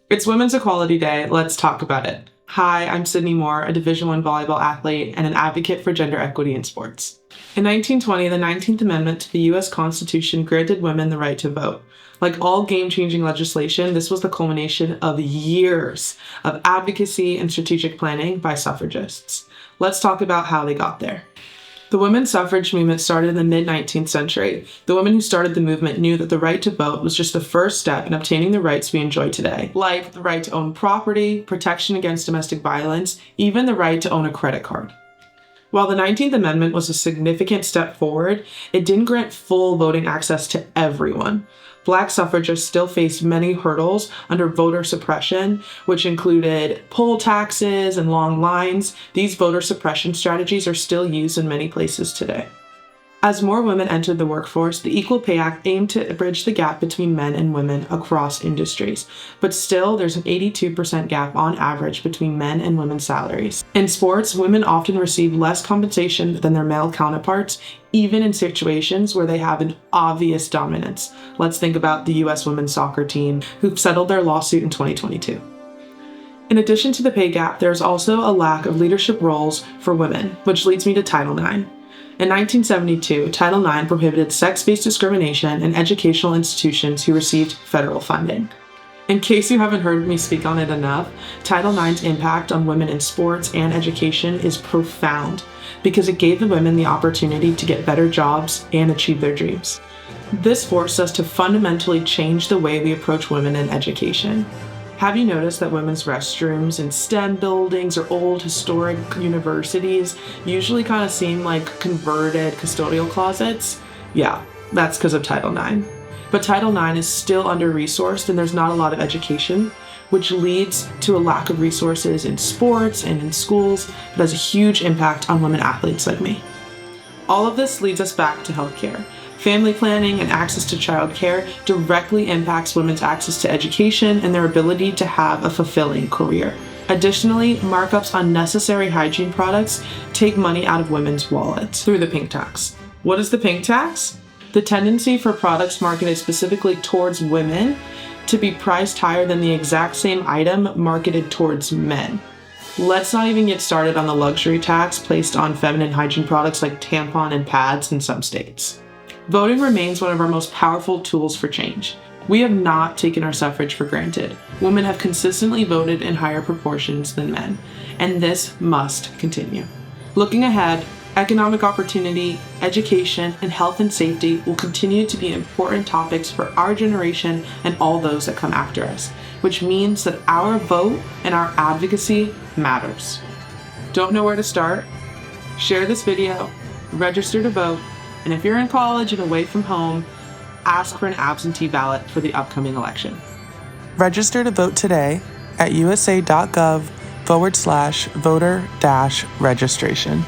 It's Women's Equality Day. Let's talk about it. Hi, I'm Sydney Moore, a Division I volleyball athlete and an advocate for gender equity in sports. In 1920, the 19th Amendment to the U.S. Constitution granted women the right to vote. Like all game-changing legislation, this was the culmination of years of advocacy and strategic planning by suffragists. Let's talk about how they got there. The women's suffrage movement started in the mid-19th century. The women who started the movement knew that the right to vote was just the first step in obtaining the rights we enjoy today, like the right to own property, protection against domestic violence, even the right to own a credit card. While the 19th Amendment was a significant step forward, it didn't grant full voting access to everyone. Black suffragists still faced many hurdles under voter suppression, which included poll taxes and long lines. These voter suppression strategies are still used in many places today. As more women entered the workforce, the Equal Pay Act aimed to bridge the gap between men and women across industries. But still, there's an 82% gap on average between men and women's salaries. In sports, women often receive less compensation than their male counterparts, even in situations where they have an obvious dominance. Let's think about the US women's soccer team, who settled their lawsuit in 2022. In addition to the pay gap, there's also a lack of leadership roles for women, which leads me to Title IX. In 1972, Title IX prohibited sex-based discrimination in educational institutions who received federal funding. In case you haven't heard me speak on it enough, Title IX's impact on women in sports and education is profound because it gave the women the opportunity to get better jobs and achieve their dreams. This forced us to fundamentally change the way we approach women in education. Have you noticed that women's restrooms in STEM buildings or old historic universities usually kind of seem like converted custodial closets? Yeah, that's because of Title IX. But Title IX is still under-resourced and there's not a lot of education, which leads to a lack of resources in sports and in schools that has a huge impact on women athletes like me. All of this leads us back to healthcare. Family planning and access to childcare directly impacts women's access to education and their ability to have a fulfilling career. Additionally, markups on necessary hygiene products take money out of women's wallets through the pink tax. What is the pink tax? The tendency for products marketed specifically towards women to be priced higher than the exact same item marketed towards men. Let's not even get started on the luxury tax placed on feminine hygiene products like tampon and pads in some states. Voting remains one of our most powerful tools for change. We have not taken our suffrage for granted. Women have consistently voted in higher proportions than men, and this must continue. Looking ahead, economic opportunity, education, and health and safety will continue to be important topics for our generation and all those that come after us, which means that our vote and our advocacy matters. Don't know where to start? Share this video, register to vote, and if you're in college and away from home, ask for an absentee ballot for the upcoming election. Register to vote today at usa.gov/voter-registration.